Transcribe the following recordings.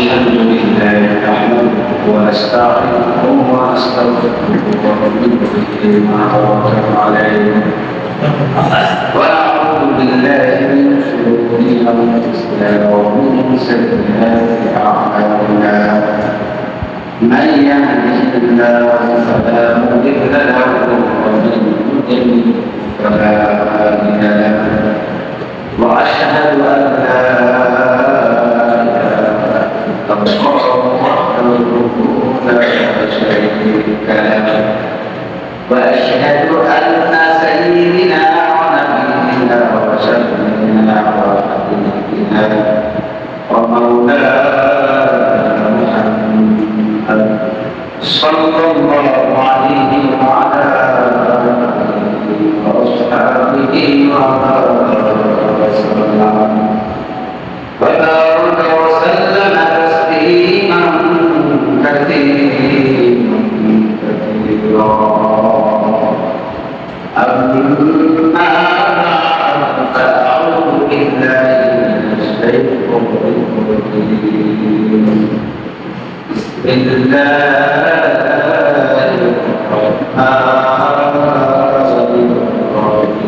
الحمد لله نحمده ونستعينه ونستغفره ونؤمن به ما توكل عليه ونعوذ بالله من شرور انفسنا ومن سيئات اعمالنا من يهده الله فلا مضل له ومن يضلل فلا هادي له واشهد ان لا وأشهد أن سيدنا ونبينا وشفيعنا وحبيبنا ومولانا محمد صلى الله عليه وعلى آله وأصحابه وبارك وسلم تسليما كثيرا أما بعد فأعوذ بالله من الشيطان الرجيم بسم الله الرحمن الرحيم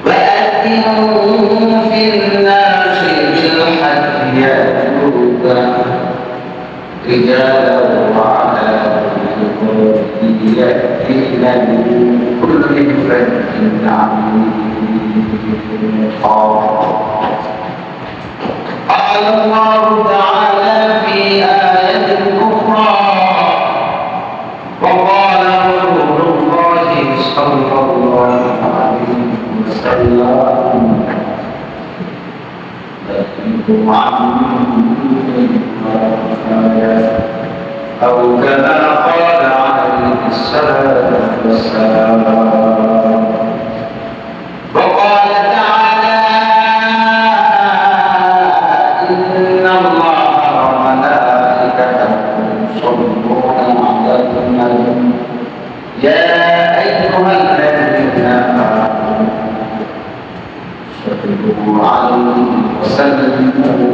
وأذنوا في الناس بالحج يأتوك رجالا وعلى يأتينا من كل فج عميق قال الله تعالى في آية أخرى وقال رسول الله صلى الله عليه وسلم أو كما قال عليه الصلاة والسلام وقال تعالى إن الله وملائكته يصلون على النبي يا أيها الذين آمنوا صلوا عليه وسلموا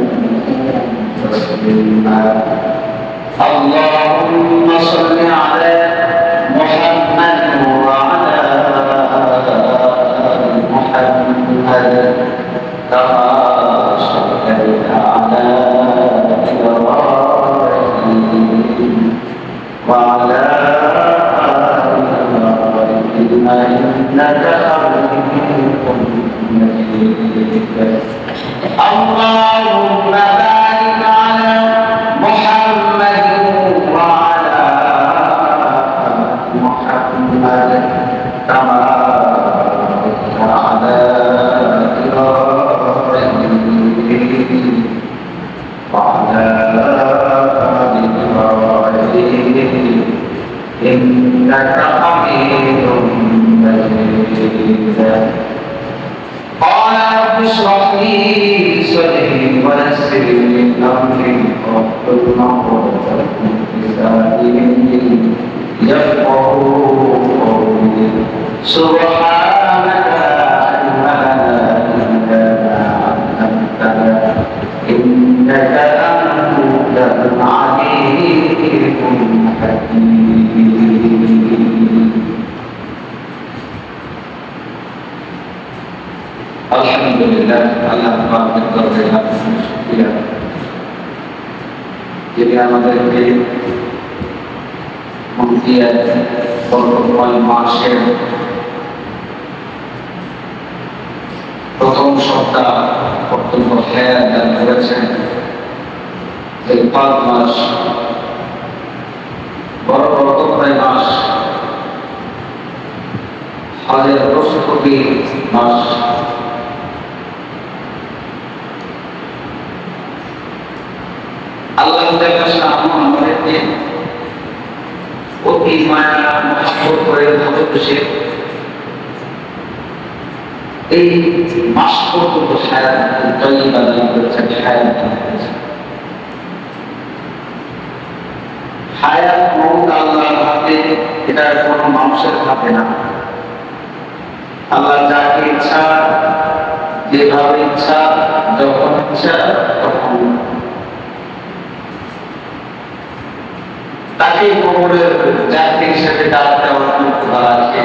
تسليما اللهم صل على محمد وعلى آل محمد كما صليت على إبراهيم وعلى آل إبراهيم إنك حميد مجيد اللهم بارك على محمد وعلى محمد كما باركت على إبراهيم وعلى آل إبراهيم إنك حميد مجيد قال رب اشرح لي صدري ويسر لي امري واحلل عقدة من لساني يفقهوا قولي سبحانك لا علم لنا الا ما علمتنا انك انت العليم الحكيم আলহামদুলিল্লাহ আল্লাহ পাকের দরবারে লাখ শুকরিয়া যিনি আমাদেরকে মুক্তিয়াত বরকতময় মাসের প্রথম সপ্তাহ অত্যন্ত হায়াত দান করেছেন এই 5 মাস বড় বরকতময় মাস হজের প্রস্তুতি মাস আল্লাহ আমাদেরকে অতি মায়া মহব্বত করে ভালোবেসে এই মাস পর্যন্ত হায়াত তৈবা দান করেছেন হায়াত দান করেছেন হায়াত মৌত আল্লাহর হাতে এটা কোনো মানুষের হাতে না আল্লাহ যাকে ইচ্ছা যেভাবে ইচ্ছা যখন ইচ্ছা তখন তাকে কবরের যাত্রী হিসেবে ডাক দেওয়ার অধিকার আছে।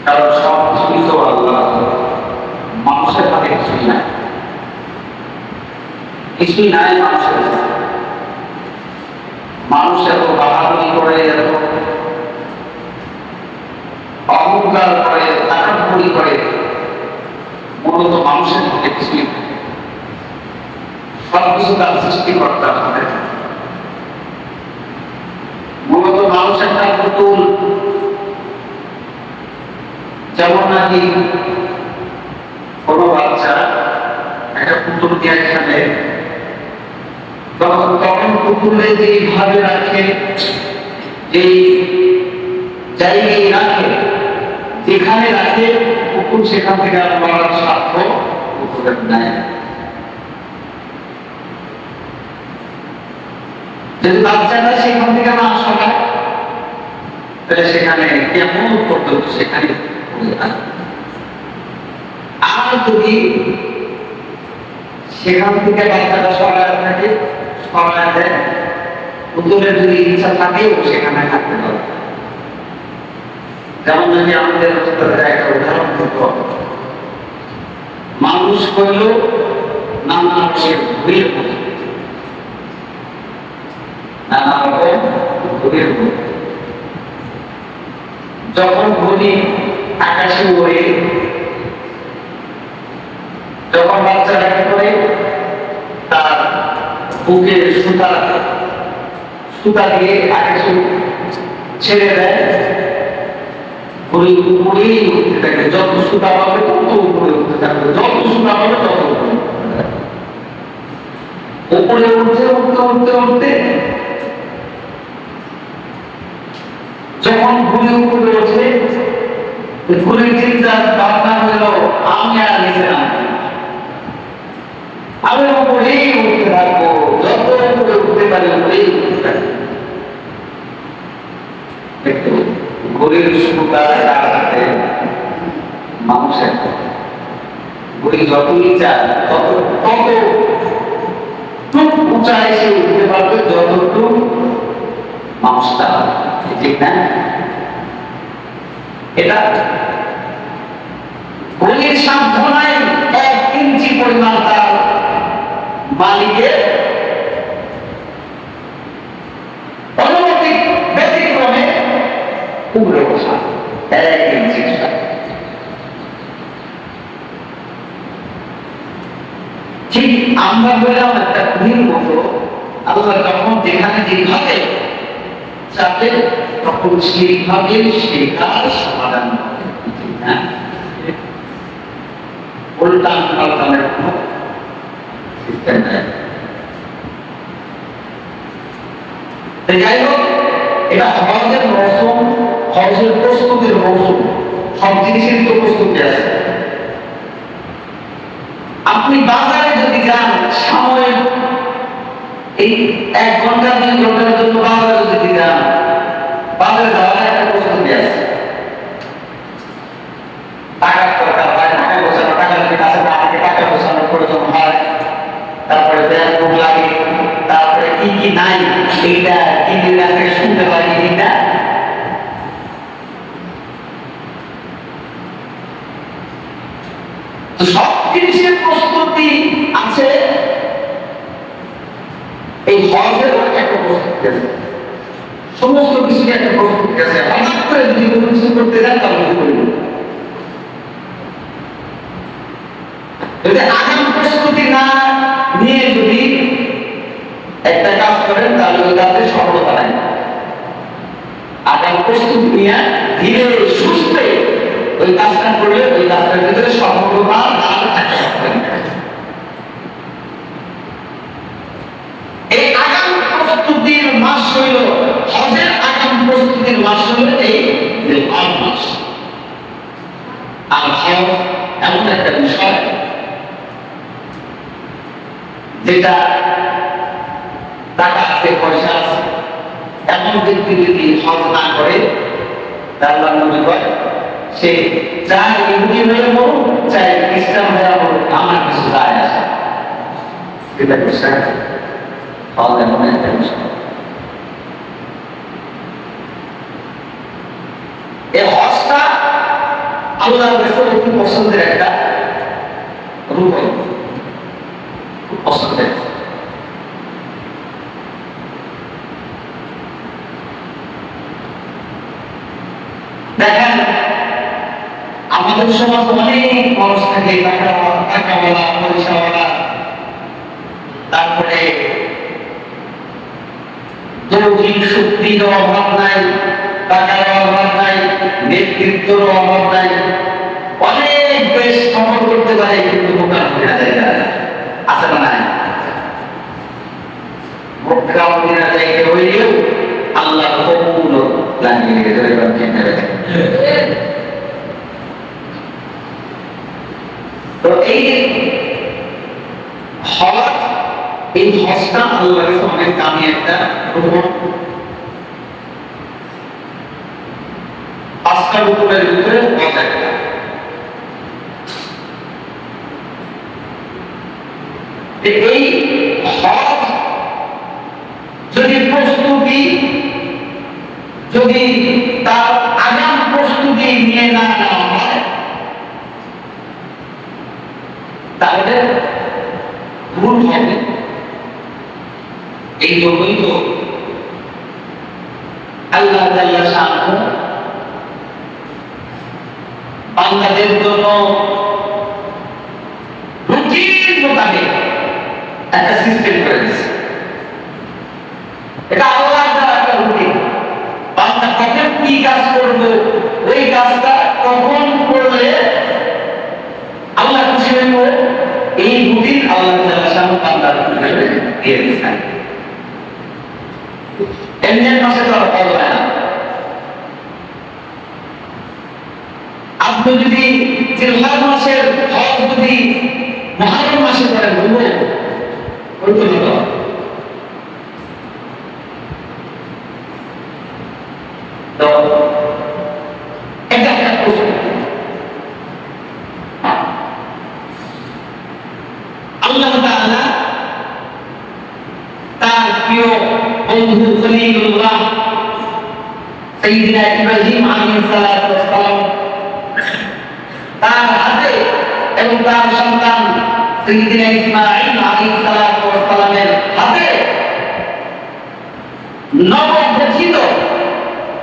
কারণ সব কিছুই তো আল্লাহ, মানুষের হাতে কিছুই নাই, কিছুই নাই মানুষের। মানুষ এত বাহাদুরি করে, এত অহংকার করে, তাকাব্বুরি করে, মূলত মানুষের হাতে কিছুই নাই। সবকিছু তার সৃষ্টিকর্তার হাতে। মূলত মানুষ একটা পুতুল, যেমন নাকি কোনো বাচ্চা একটা পুতুল দিয়ে খেলে, তখন পুতুলে যেভাবে রাখে, যেই জায়গায় রাখে, যেখানে রাখে, পুতুল সেখান থেকে আর মারার স্বার্থ পুতুলের নেয়। যদি বাচ্চাটা সেখান থেকে না সরায়, তাহলে সেখানে কেমন পর্যন্ত সেখানে পড়ে থাকে। আর যদি সেখান থেকে বাচ্চাটা সরায় থাকে, সরায় দেয়, পুতুলের যদি ইচ্ছা থাকেও সেখানে থাকতে পারে। যেমন যদি আমাদের একটা উদাহরণ দিতে, মানুষ হইল নানা রকমের ভুলের মতো, নানা রকম ভুলের মতো। যখন ঘুরি আকাশে ওড়ে, যখন বাচ্চারা কি করে, তার বুকে সুতা দিয়ে আকাশে ছেড়ে দেয়, ঘুরি উপরেই উঠতে থাকে। যত সুতা পাবে তত উপরে উঠতে থাকবে, যত সুতা পাবে তত উপরে উঠতে উঠতে উঠতে উঠতে যখন ঘুরে উপরে ওঠে, ঘুরে চিন্তা ভাবনা হইল আমি আর নিচে নামবো, আমি উপরেই উঠতে থাকবো, যত উপরে উঠতে পারি উপরেই উঠতে থাকবো। ঘুরের সুতা সাথে মানুষের ঘুরি যতই চায় তত উঁচায় সে উঠতে পারবে যতটুকু মানুষটা, ঠিক না? এটা ঘুরির সান্ত্বনায় 1 ইঞ্চি পরিমাণ তার মালিকের অনুমতি ব্যতিক্রমে উপরে বসা 1 ইঞ্চি। ঠিক আমরা বললাম একটা ঘুরির মতো, আল্লাহ যখন যেখানে যেভাবে চাপে তখন সেইভাবে সেটার সমাধান করে, ঠিক না? উল্টান পাল্টানের কোনো সিস্টেম নেই। যাই হোক, এটা হজের মৌসুম, হজের প্রস্তুতির মৌসুম, সব জিনিসের তো প্রস্তুতি আছে। আপনি বাজারে যদি যান, সাময়িক এই 1 ঘন্টা 2 ঘন্টার জন্য বাজারে যদি যান, বাজারে যাওয়ার একটা প্রস্তুতি আছে। টাকার দরকার হয়, টাকা গোছানো, টাকা যদি কাছে না থাকে টাকা গোছানোর প্রয়োজন হয়, তারপরে ব্যাংক বুক লাগে, তারপরে কি কি নাই এইটা কিনে কাছ থেকে শুনতে পারি, ঠিক না? তো সব জিনিসের প্রস্তুতি আছে, এই হজের একটা প্রস্তুতি আছে, সমস্ত কিছুর একটা প্রস্তুতি আছে। হঠাৎ করে যদি কোনো কিছু করতে যান তাহলে কি করবেন? যদি আগাম প্রস্তুতি না নিয়ে যদি একটা কাজ করেন তাহলে ওই কাজে সফলতা নাই। আগাম প্রস্তুতি নিয়ে ধীরে সুস্থে ওই কাজটা করলে ওই কাজটার ভিতরে সফলতা থাকবে। এই আগাম প্রস্তুতির মাস হইল হজের আগাম প্রস্তুতির মাস হইল এই মাস। আর হজ এমন একটা বিষয় যেটা টাকা আছে, পয়সা আছে, এমন ব্যক্তি যদি হজ না করে, আল্লাহ নবী বলেন সে চাই ইহুদি হয়ে মরুক, চাই খ্রিস্টান হয়ে মরুক, আমার কিছু যায় আসে। এটা বিশ্বাস ফল এমন একটা বিষয়। এই হজটা আল্লাহর কাছে অতি পছন্দের একটা রূপ, খুব পছন্দের। দেখেন আমাদের সমাজ অনেক মানুষ থাকে, টাকাওয়ালা, পয়সাওয়ালা, তারপরে দৈহিক শক্তির অভাব নাই, টাকার অভাব নাই, নেতৃত্বের অভাব নাই, অনেক দেশ সফল করতে পারে, কিন্তু মোকাবিলা জায়গা আছে না নাই? মোকাবিলা জায়গা হইলেও আল্লাহ কবুল লাগিয়ে দেবে। তো এই হজ, এই হজটা আল্লাহর কাছে অনেক দামি একটা রূপ। পাঁচটা রূপের ভিতরে হজ একটা। এই হজ যদি প্রস্তুতি, যদি তার আগাম প্রস্তুতি নিয়ে না নেওয়া হয়, তাহলে ভুল হবে। এই জন্যই তো আল্লাহ তাআলা শানহু বান্দাদের জন্য রুটিন মোতাবেক একটা সিস্টেম করে দিয়েছে। এটা আল্লাহর দ্বারা একটা রুটিন। বান্দা কখন কি কাজ করবে, ওই কাজটা কখন করলে আল্লাহ খুশি হইব, এই রুটিন আল্লাহ তাআলা শানহু বান্দার ভিতরে দিয়ে দিয়েছেন। এমনি মাসে তো আর হজ হয় না। আপনি যদি জিলহজ মাসের হজ যদি মুহররম মাসে করেন, বুঝলেন ওই তো দিল। তো এটা একটা প্রস্তুতি। আল্লাহ তাআলা তার প্রিয় বন্ধু খলিলুল্লাহ সাইয়্যিদনা ইব্রাহিম আলাইহিস সালাতু ওয়াস সালাম তার হাতে এবং তার সন্তান সাইয়্যিদনা ইসমাঈল আলাইহিস সালাতু ওয়াস সালামের হাতে নবগঠিত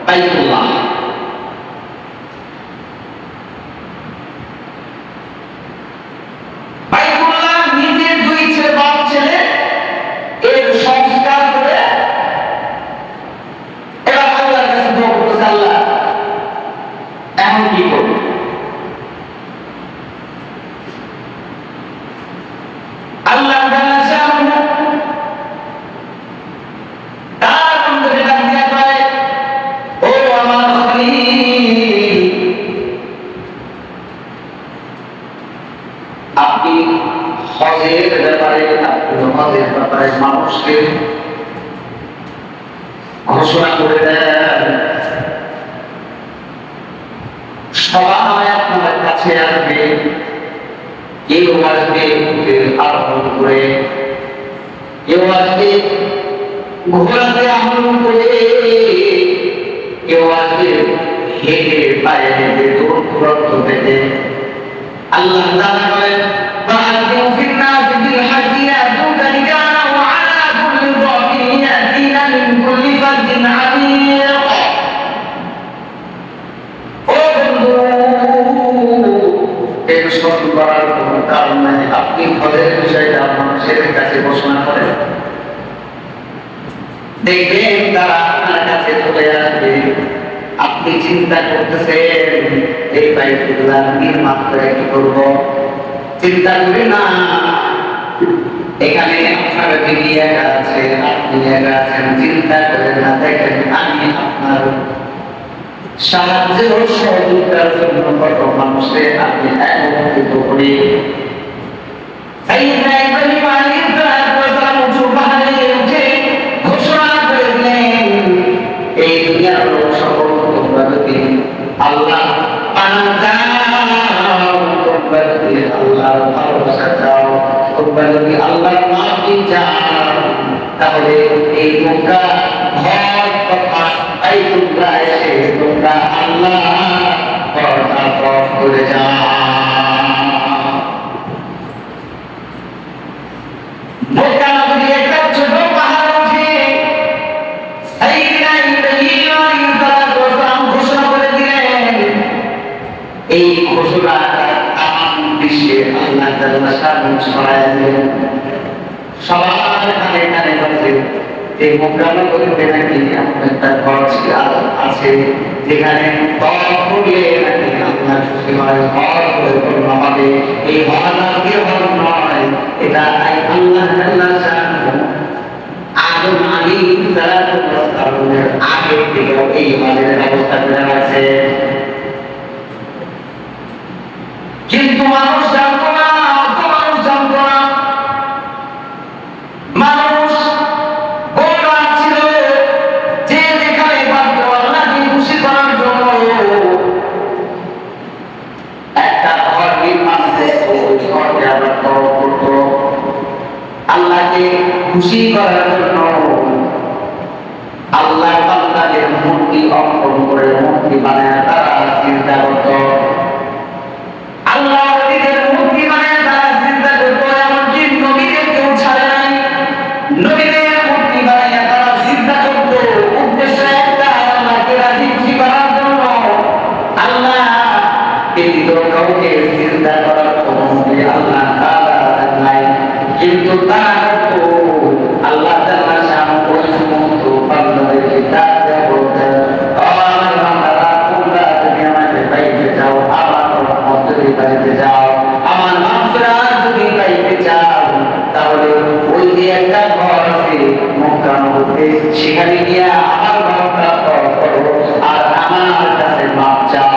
বাইতুল্লাহ, বাইতুল্লাহ নিজের দুই ছেলে, বাপ ছেলে এর সংস্কার করে এবার আল্লাহর কাছে দোয়া করতেছে, আল্লাহ এখন কি করব? আল্লাহ তাআলা শানহু তার অন্তরে ডাক দিয়া কয়, ও আমার খলিল, আপনি হজের ব্যাপারে, আপনি হজের ব্যাপারে মানুষকে ঘোষণা করে দেন, সবাই আপনার কাছে আসবে, কেউ আসবে আরোহণ করে, কেউ আসবে ঘোড়াতে আরোহণ করে, কেউ আসবে হেঁটে পায়ে হেঁটে দূর দূরান্ত থেকে। আল্লাহ তাআলা বলেন, وَأَذِّنْ فِي النَّاسِ بِالْحَجِّ يَأْتُوكَ رِجَالًا وَعَلَىٰ كُلِّ ضَامِرٍ يَأْتِينَ مِنْ كُلِّ فَجٍّ عَمِيقٍ। ও বন্ধু, টেনশন করার কোনো কারণ নাই। আপনি হজের বিষয়টা মানুষের কাছে ঘোষণা করেন, দেখবেন তারা আপনার কাছে চলে আসবে। আপনি চিন্তা করতেছেন এই বাইতুল্লাহ নির্মাণ করে কি করব, চিন্তা করি না, এখানে আপনার বিবি একা আছে, আপনি একা আছেন, চিন্তা করেন না। দেখেন আমি আপনার সাহায্য ও সহযোগিতার জন্য কত মানুষের আপনি একত্রিত করি। সাইয়্যিদনা ইব্রাহিম আলাইহিস সালাম উঁচু পাহাড়ে উঠে ঘোষণা করে দিলেন, এই দুনিয়ার সকল তোমরা যদি আল্লাহ বানানো ভালোবাসা চাও, তোমরা যদি আল্লাহর মাফি চাও, তাহলে এই মক্কা ঘর তথা বাইতুল্লাহ এসে তোমরা আল্লাহ ঘরটা তওয়াফ করে যাও। মক্কা নগরী একটা ছোট পাহাড় উঠে সাইয়্যিদনা ইব্রাহিম আলাইহিস সালাতু ওয়াস সালাম ঘোষণা করে দিলেন। এই ঘোষণা তামাম বিশ্বে আল্লাহ তাআলা শান ছড়ায় দিলেন। সবার কানে কানে বলছে যে মক্কা নগরীতে নাকি এমন একটা ঘর আছে যেখানে তওয়াফ করলে নাকি আল্লাহ খুশি হয়, হজ পরিপূর্ণ হবে। এই হজ আজকে হজ নয়, এটা আল্লাহ তাআলা শান আদম আলাইহিস সালাতু ওয়াস সালামের আগে থেকে এই হজের ব্যবস্থা করে রাখছে। কিন্তু মানুষ জানতো না, মানুষ জানতো না, মানুষ গোলমাল ছিল যে যেখানে পারত আল্লাহকে খুশি করার জন্য একটা ঘর নির্মাণ করত, ওই ঘরকে আবার তওয়াফ করত। আল্লাহকে খুশি করার জন্য আল্লাহ বান্দাদের মূর্তি অঙ্কন করে মূর্তি বানায় তারা চিন্তা করত। আল্লাহ ওদের মূর্তি বানায় তারা চিন্তা করত। এমনকি নবীদের কেউ ছাড়ে নাই, নবীদের মূর্তি বানায় তারা চিন্তা করত উদ্দেশ্য একটা, আল্লাহকে রাজি খুশি করার জন্য। আল্লাহ ব্যতীত কাউকে চিন্তা করার অনুমতি আল্লাহ তাআলা নাই। কিন্তু তারা করত আল্লাহ তাআলা শান ওই সমস্ত বান্দাদেরকে ডাক দেয়া বলতেন, আমার বান্দারা তোমরা যদি আমাকে পাইতে চাও, আমার রহমত যদি পাইতে চাও, আমার মাগফিরাত যদি পাইতে চাও, তাহলে ওই যে একটা ঘর আছে মক্কা নগরীতে, সেখানে গিয়ে আমার ঘরটা তওয়াফ করো আর আমার কাছে মাপ চাও।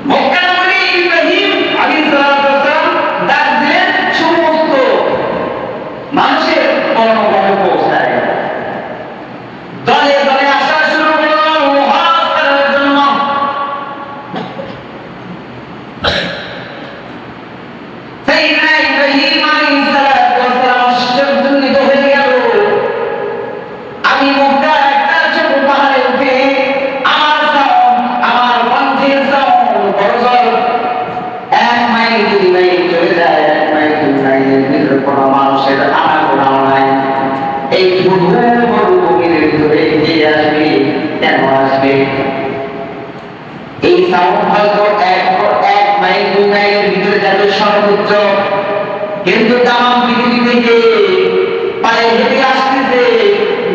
মক্কা নগরী ইব্রাহিম আলাইহিস সালাতু ওয়াস সালাম ডাক দিলেন, সমস্ত মানুষের মনোভাবে পৌঁছায়, দলে দলে আসা শুরু হলো হজ করার জন্য। সাইয়্যিদনা ইব্রাহিম আলাইহিস সালাতু ওয়াস সালাম আশ্চর্যান্বিত হয়ে গেল। আমি মক্কা একটা ছোট পাহাড়ে উঠে আমার সাউন্ড, আমার কণ্ঠের সাউন্ড বড়জোর 1 মাইল 2 মাইল চলে যায়, 1 মাইল 2 মাইলের ভিতরে কোনো মানুষের আনাগোনাও নাই। এই শুধু মরুভূমির ভিতরে কে আসবে, কেন আসবে? এই সাউন্ড হয়তো 1 মাইল 2 মাইলের ভিতরে যাবে সর্বোচ্চ, কিন্তু তামাম পৃথিবী থেকে পায়ে হেঁটে আসতেছে,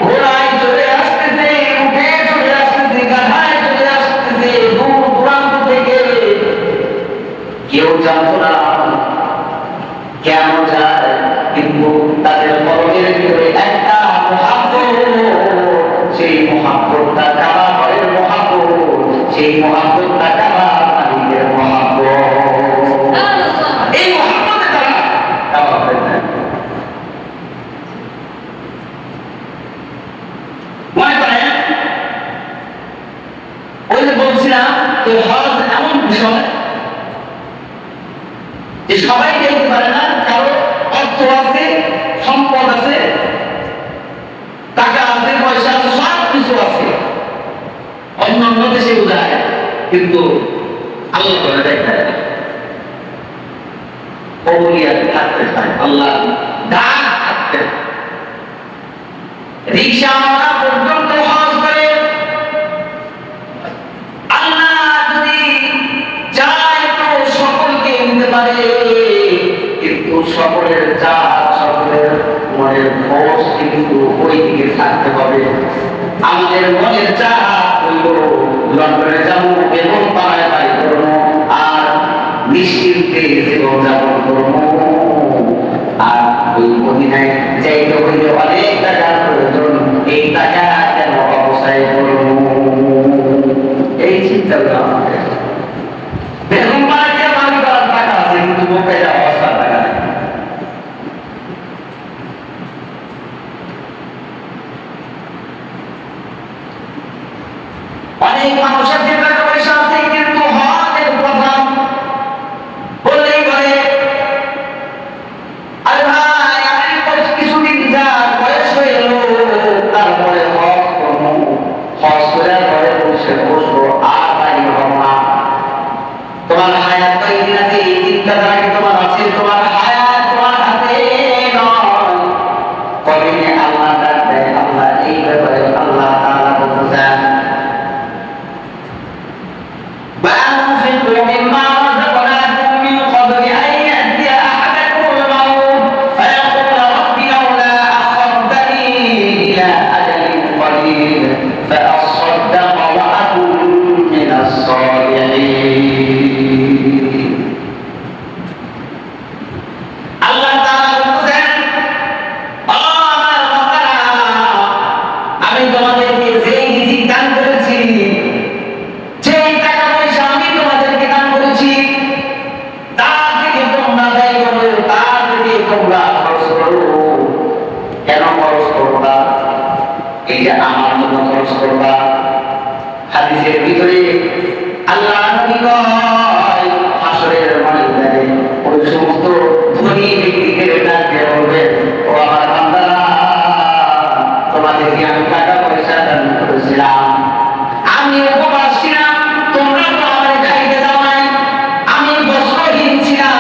ঘোড়ায় চলে আসতেছে, উঠে চলে আসতেছে, গাধায় চলে আসতেছে, দূর দূরান্ত থেকে। কেউ জানতো না কেন যায়, কিন্তু তাদের কলমের ভিতরে একটা মহাব্বত, সেই মহাব্বতটা কাবা ঘরের মহাব্বত, সেই মহাব্বতটা কাবা মালিকের মহাব্বত। এই মহাব্বতে তারা কাবা ঘরে যায়। মনে করেন ওই যে বলছিলাম যে হজ এমন বিষয় যে সবাই দেখতে পারে না, কারো অর্থ আছে, সম্পদ আছে, টাকা আছে, পয়সা আছে, সব কিছু আছে, অন্য অন্য দেশে বোঝায়, কিন্তু আল্লাহ করে দেখায় অলিয়াত থাকতে চায়, আল্লাহ ডাক থাকতে। রিকশাওয়ালা পর্যন্ত হজ করে। আল্লাহ যদি চায় তো সকলকে নিতে পারে, কিন্তু সকলের চাপ, সকলের মনের খোঁজ কিন্তু ওই দিকে থাকতে হবে। আমাদের মনের চাপ হইল লন্ডনে যাবো, বেতন পাড়ায় বাড়ি করবো, আর নিশ্চিন্তে জীবন যাপন করবো, আর ওই মদিনায় যাইতে হইলে অনেক টাকার প্রয়োজন, এই টাকা কেন অবস্থায় করবো, এই চিন্তা আমাদের। বেতন পাড়ায় বাড়ি করার টাকা আছে, কিন্তু মক্কায় যাওয়া অবস্থার টাকা নেই। অনেক মানুষের যে টাকা পয়সা চিন্তাধারা কি তোমার আছে? তোমার হায়াত তোমার হাতে নয়। কদিনে আল্লাহ ডাক দেয়, আল্লাহ এই ব্যাপারে আল্লাহ তাআলা বলতেছেন وأنفقوا مما رزقناكم من قبل أن يأتي أحدكم الموت فيقول رب لولا أخرتني إلى أجل قريب فأصدق وأكن من الصالحين আল্লাহ তাআলা বলেন, ও আমার বান্দারা, আমি তোমাদেরকে যেই রিজিক দান করেছি, যেই টাকা পয়সা আমি তোমাদেরকে দান করেছি, তার থেকে তোমরা ব্যয় করো, তার থেকে তোমরা খরচ করো। কেন খরচ করবা? এই যে আমার জন্য খরচ করবা। হাদিসের ভিতরে আল্লাহ নবী কয়, হাসরের ময়দানে ওই সমস্ত ধনী ব্যক্তিদের ডাক দিয়ে বলবেন, ও আমার বান্দারা, তোমাদেরকে আমি টাকা পয়সা দান করেছিলাম, আমি উপবাস ছিলাম, তোমরা তো আমার খাইতে দাও নাই, আমি বস্ত্রহীন ছিলাম,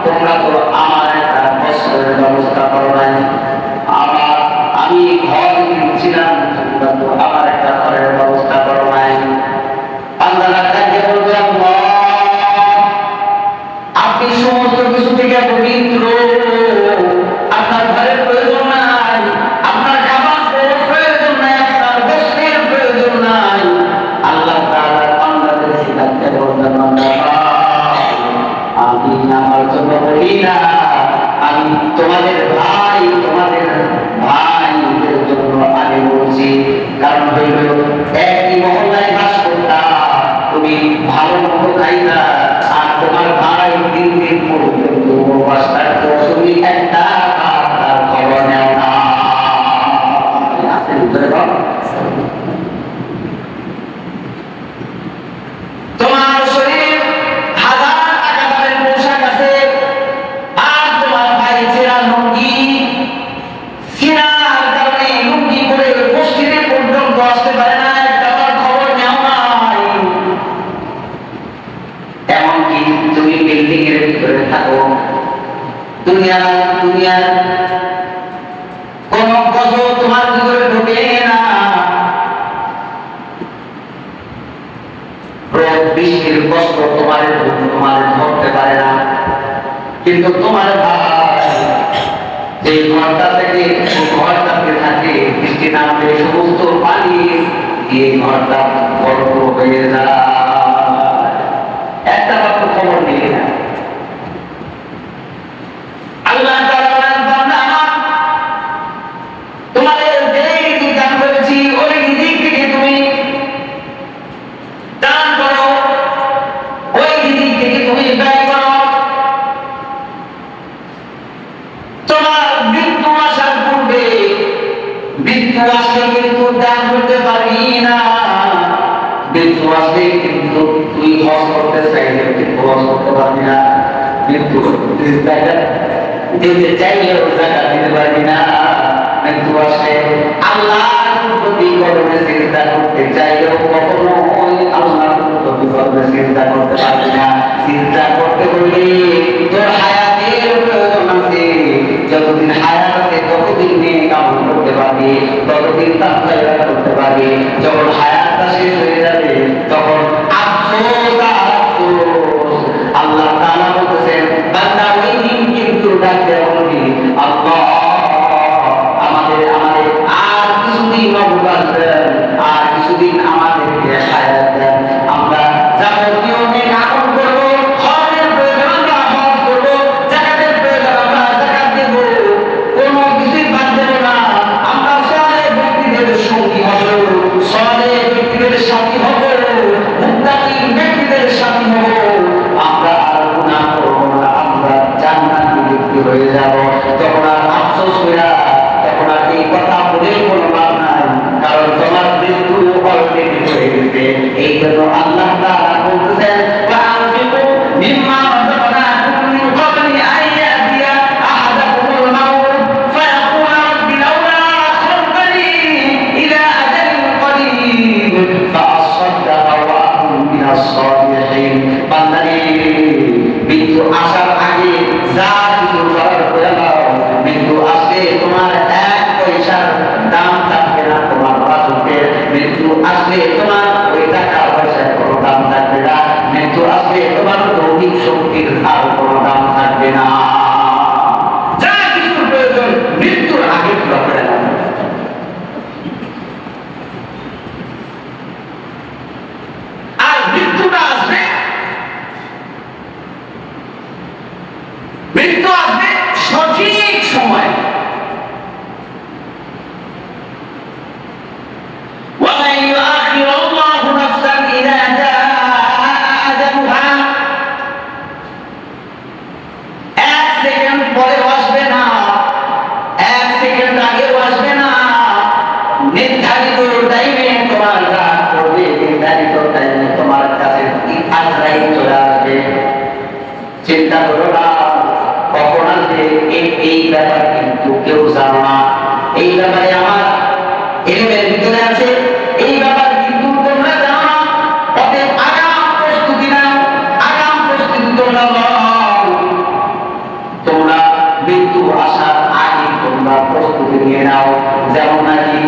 তোমরা তো আমার একটা বস্ত্রের ব্যবস্থা করো নাই, আমি ঘরহীন ছিলাম, তোমরা তো আমার একটা ঘরের ব্যবস্থা করো নাই। বান্দারা ডাকে বলবে, আল্লাহ, আপনি সমস্ত কিছু থেকে পবিত্র, আপনার ঘরের প্রয়োজন নাই, আপনার খাবার প্রয়োজন নাই, আপনার বস্ত্রের প্রয়োজন নাই। আল্লাহ তাআলা বান্দাদের ডাকে বলবেন, আমি আমার জন্য বলি না, আমি তোমাদের ভাইদের জন্য আমি বলছি। কারণ হইল, একই মহল্লায় বাস করতাম, তুমি ভালো মতো খাইতা, আর তোমার ভাই দিন দিন পর্যন্ত উপবাস থাকতো, তুমি একটা তার খবর নেও না। তোমার শরীর হাজার টাকা দামের পোশাক আছে, আর তোমার ভাই ছেঁড়া লুঙ্গি, ছিঁড়ার কারণে লুঙ্গি পরে মসজিদে পর্যন্ত আসতে পারে না, একটা খবর নেও নাই। এমনকি তুমি বিল্ডিং এর ভিতরে থাকো, দুনিয়ার কোন কষ্ট তোমার ভিতরে ঢুকে না, বৃষ্টির কষ্ট তোমার ধরতে পারে না, কিন্তু তোমার ভাই যে ঘরটাতে থাকে, বৃষ্টি নামলে সমস্ত পানি দিয়ে ঘরটা ভরপুর হয়ে যায়, একটা মাত্র খবর নিয়ে না। আল্লাহ তাআলা বলেন, বান্দা, তোমাদের যে রিজিক দান করেছি, ওই রিজিক থেকে তুমি দান করো, ওই রিজিক থেকে তুমি ব্যয় করো। তোমার মৃত্যু আসার পূর্বে, মৃত্যু আসলে কিন্তু দান করতে পারবি না, মৃত্যু আসলে কিন্তু তুই হজ করতে চাইলে কিন্তু হজ করতে পারবি না, মৃত্যু দিতে চাইলেও জাকাত দিতে পারবি না, মৃত্যু আসলে আল্লাহর প্রতি কর্মে চিন্তা করতে চাইলেও কখনো আল্লাহর প্রতি কর্মে চিন্তা করতে পারবি না। চিন্তা করতে হলে তোর হায়াতের প্রয়োজন আছে, যতদিন হায়াত আছে ততদিন নিয়ে কামন করতে পারবি, ততদিন তাকওয়া করতে পারবি। যখন হায়াতটা শেষ হয়ে যাবে তখন আফসোস আর আফসোস। আল্লাহ তাআলা বলতেছেন, বান্দা ওই দিন কিন্তু ডাকতে বলবি, আল্লাহ আমাদের আর কিছুদিন অবকাশ দেন, আর কিছুদিন আমাদেরকে হায়াত দেন, আমরা যাবতীয় নেক আমল করব, হজের প্রয়োজন আমরা হজ করব, যাকাতের প্রয়োজন আমরা যাকাত দেব, কোনো কিছুই বাদ দেব না। আমরা সালেহ ব্যক্তিদের সঙ্গী হব, সালেহ ব্যক্তিদের সাথী হব, মুত্তাকি ব্যক্তিদের সাথী হব, আমরা আর গুনাহ করব না, আমরা জান্নাতি ব্যক্তি হয়ে যাব। তখন আর আফসোস কইরা, তখন আর এই কথা বলে কোনো লাভ নাই, কারণ তোমার মৃত্যু অলরেডি হয়ে গেছে। এই জন্য আল্লাহ তাআলা বলতেছেন, ওয়ানফিকু মিম্মা রাযাকনাকুম মিন ক্বাবলি আন ইয়াতিয়া আহাদাকুমুল মাউত ফায়াকুলু রাব্বি লাউলা আখরতনি ইলা আজালিন করিব ফাআসাদদাকা ওয়া আকুন মিনাস সালিহিন। বান্দারে, মৃত্যু আসার আগে যা কিছু করার করে দাও, মৃত্যু আসলে তোমার এক পয়সার দাম থাকবে না তোমার রাজত্বের, মৃত্যু আসলে তোমার ওই টাকা পয়সার কোনো দাম থাকবে না, মৃত্যু আসলে তোমার দৈহিক শক্তির আর কোনো দাম থাকবে না। যা কিছুর প্রয়োজন মৃত্যুর আগে পুরো করে দাও। আর মৃত্যুটা আসবে, মৃত্যু আসবে সঠিক সময়। ومن يؤخر الله نفسا إذا جاء أجلها, এক সেকেন্ড পরে আসবে না, এক সেকেন্ড আগে আসবে না, নির্ধারিত টাইমে তোমার রাত করবে, নির্ধারিত টাইমে তোমার কাছে আজরাইল চলে আসবে। চিন্তা করো না কখন আসবে, এই ব্যাপার কিন্তু কেউ জানো না। এই ব্যাপারে আমার এলেমের ভিতরে আছে, এই ব্যাপার কিন্তু তোমরা জানো না। অতএব আগাম প্রস্তুতি নাও, আগাম প্রস্তুতি তোমরা নাও। তোমরা মৃত্যু আসার আগে তোমরা প্রস্তুতি নিয়ে নাও, যেমন নাকি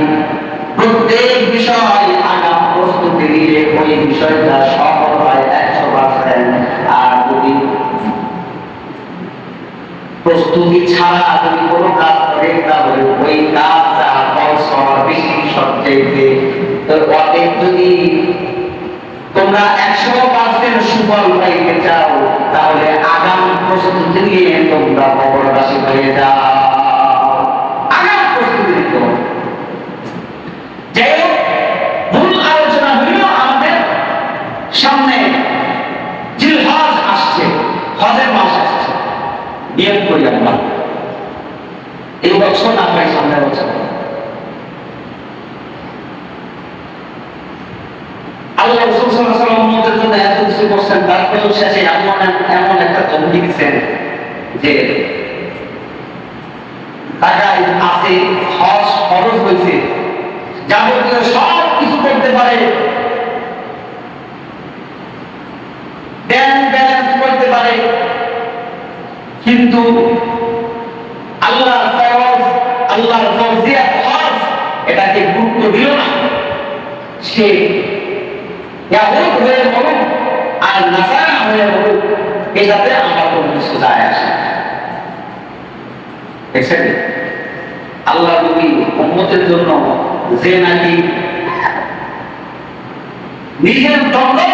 প্রত্যেক বিষয় আগাম প্রস্তুতি নিলে ওই বিষয়টা সফল হয় 100%। আর যদি প্রস্তুতি ছাড়া যদি কোনো কাজ করে তাহলে ওই কাজটা ফলসফল বেশি সবচেয়ে। তো অতএব যদি তোমরা 100% সুফল পাইতে চাও তাহলে আগাম প্রস্তুতি নিয়ে তোমরা কবরবাসী হয়ে যাও। আগাম প্রস্তুতি নিতে হবে। যাই হোক, মূল আলোচনা হইল আমাদের সামনে জিলহজ আসছে, হজের মাস আসছে। নিয়ত করি আমরা এই বছর না হয় সামনের বছর আল্লাহ রাসূল সাল্লাল্লাহু আলাইহি ওয়াসাল্লাম উম্মতের জন্য এত কিছু করছেন, তারপরেও শেষে এমন একটা ধমকি দিচ্ছেন যে টাকা আছে, হজ ফরজ হয়েছে, যাবতীয় সব কিছু করতে পারে, ব্যাংক ব্যালেন্স করতে পারে, কিন্তু আল্লাহর ফরজ, আল্লাহর ফরজিয়াত হজ এটাকে গুরুত্ব দিল না। সে ইয়াহুদ হয়ে বলুক আর নাসারা হয়ে বলুক, এটাতে আমার কোনো কিছু যায় আসে না। দেখছেন আল্লাহ নবী উম্মতের জন্য যে নাকি নিজের দণ্ডক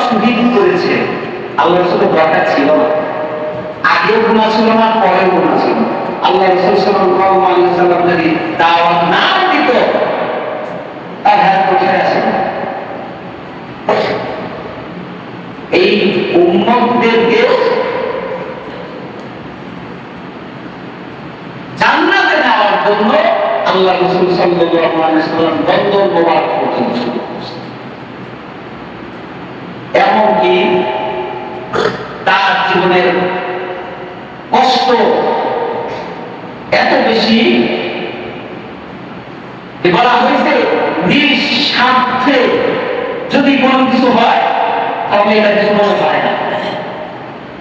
শহীদ করেছে, আল্লাহ রাসূলের দরকার ছিল না, আগেও গুনাহ ছিল না, পরেও গুনাহ ছিল না। আল্লাহ রাসূল সাল্লাল্লাহু আলাইহি ওয়াসাল্লাম যদি দাওয়াত না দিত তার হাত কোথায় আসে? এই উম্মতদেরকে জান্নাতে নেওয়ার জন্য আল্লাহ রাসূল সাল্লাল্লাহু আলাইহি ওয়াসাল্লাম বন্দর মোবারক পর্যন্ত শুরু করেছেন। এমনকি তার জীবনের কষ্ট এত বেশি বলা হয়েছে নিঃস্বার্থে যদি কোনো কিছু হয় তাহলে এটা কিছু মনে হয় না,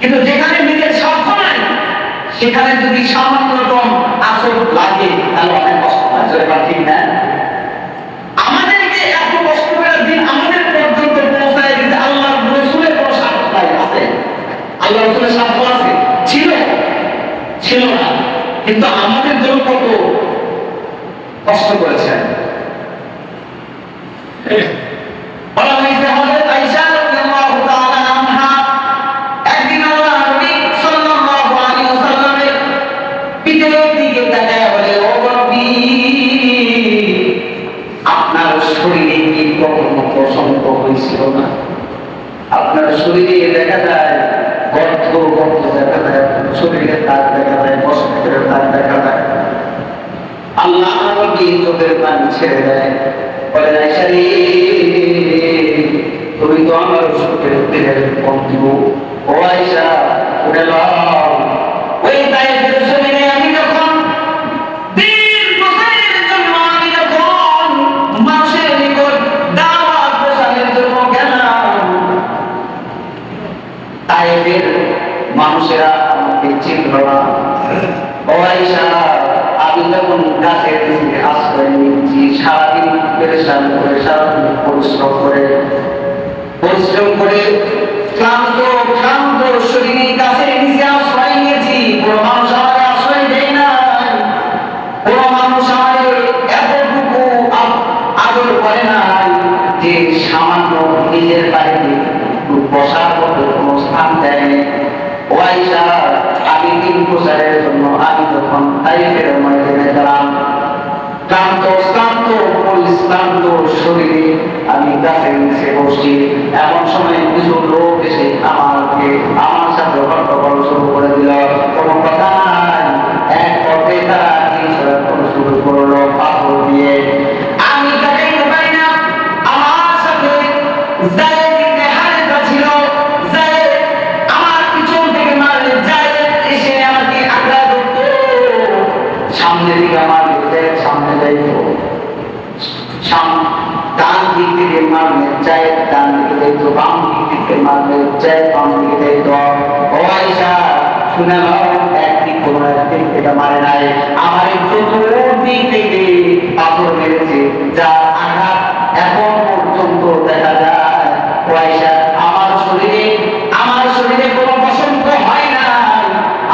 কিন্তু যেখানে নিজের স্বার্থ নাই সেখানে যদি সামান্য রকম আসর লাগে তাহলে অনেক কষ্ট হয়। ঠিক না? আমাদেরকে এত কষ্ট করে দিন আমাদের পর্যন্ত পৌঁছায় দিতে আল্লাহ রাসূলের কোনো স্বার্থ নাই আছে? আল্লাহ রাসূলের স্বার্থ আছে? ছিল না, কিন্তু আমাদের জন্য কত কষ্ট করেছেন। বলা হয়েছে হযরত আয়েশা রাদিয়াল্লাহু তাআলা আনহা একদিন আল্লাহ নবী সাল্লাল্লাহু আলাইহি ওয়াসাল্লামের পিঠের দিকে তাকায় বলে, ও নবী, আপনার শরীরে কি কখনো বসন্ত হয়েছিল না? আপনার শরীরে দেখা যায় গর্ত গর্ত দেখা যায়, শরীরে দাগ দেখা যায়, বসন্তের দাগ দেখা যায়। আল্লাহ নবী চোখের পানি ছেড়ে দেয়, বলে, আয়েশা রে, তুমি তো আমার সুখের দিনের বন্ধু। ও আয়েশা, উঠে নাও। ওই তায়েফের জমিনে আমি যখন দীর্ঘ বছরের জন্য আমি যখন মানুষের নিকট দাওয়াত প্রচারের জন্য গেলাম, তায়েফের মানুষেরা আমাকে চিনল না। ও আয়েশা, আমি যখন গাছের নিচে আশ্রয় নিয়েছি, সারাদিন পেরেশান করে, সারাদিন পরিশ্রম করে ক্লান্ত ক্লান্ত শরীরে গাছের নিচে আশ্রয় নিয়েছি। কোনো মানুষ আমাকে আশ্রয় দেয় না, কোনো মানুষ আমাকে এতটুকু আদর করে না যে সামান্য নিজের বাড়িতে বসার মতো কোনো স্থান দেয়নি। ও আয়েশা, আমি 3 বছরের জন্য আমি যখন তাইফের ময়দানে গেলাম, ক্লান্ত পরিশ্রান্ত শরীরে আমি গাছের নিচে বসছি, এমন সময় কিছু লোক এসে আমার সাথে হট্টগোল শুরু করে দিল। কোনো কথা নাই, এক পথে তারা শুরু করলো পাথর দিয়ে। আমি তাকাইতে পারি না, আমার সাথে যায়েদ ইবনে হারেসা ছিল। যায়েদ আমার পিছন থেকে মারলে যায়েদ এসে আমাকে আঘাত করতো। সামনে দিকে আমার সামনে যাইতো, ডান দিক থেকে মারলে যায়েদ ডান দিকে যাইতো, বাম দিক থেকে মারলে যায়েদ বাম দিকে যাইতো। ও আয়েশা, শুনে নাও, একদিক কোনো একদিক এটা মারে নাই, আমার চতুর্দিক থেকে পাথর মেরেছে, যা আঘাত এখন পর্যন্ত দেখা যায়। ও আয়েশা, আমার শরীরে কোনো বসন্ত হয় না,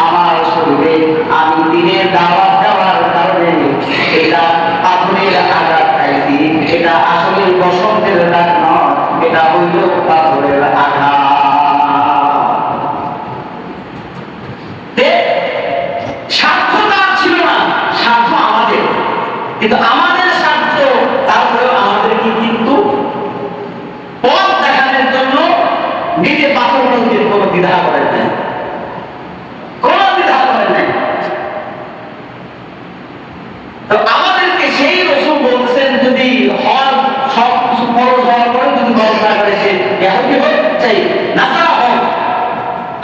আমার শরীরে আমি দিনের দাওয়াত দেওয়ার কারণে এটা পাথরের আঘাত খাইছি। এটা আসলে বসন্তের দাগ নয়, এটা হইল পাথরের আঘাত। স্বার্থটা ছিল না, স্বার্থ আমাদের, কিন্তু আমাদের স্বার্থ তারপরেও আমাদেরকে কিন্তু পথ দেখানোর জন্য নিজে পাথর নিতে কোনো দ্বিধা করেন নাই, কোনো দ্বিধা করেন নাই। তো আমাদেরকে সেই রাসূল বলছেন, যদি হজ সব কিছু ফরজ হওয়ার পরে যদি হজ না করে সে ইহুদি হোক চাই নাসারা হোক,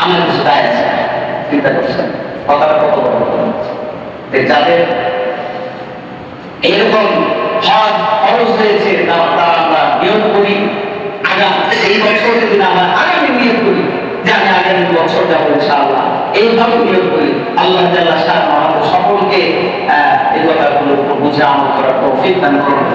আমার কিছু দায় আছে। চিন্তা করছেন কথাটা কত বড় কথা। যাদের এইরকম হজ ফরজ হয়েছে তারা আমরা নিয়োগ করি, এই বছর যদি আমরা আগামী নিয়োগ করি যে আমি আগামী বছর যাবো ইনশাআল্লাহ, এইভাবে নিয়োগ করি। আল্লাহ জাল্লাহ শাআনহু আমাদের সকলকে এই কথাগুলো বুঝে আমল করার তৌফিক দান করুন।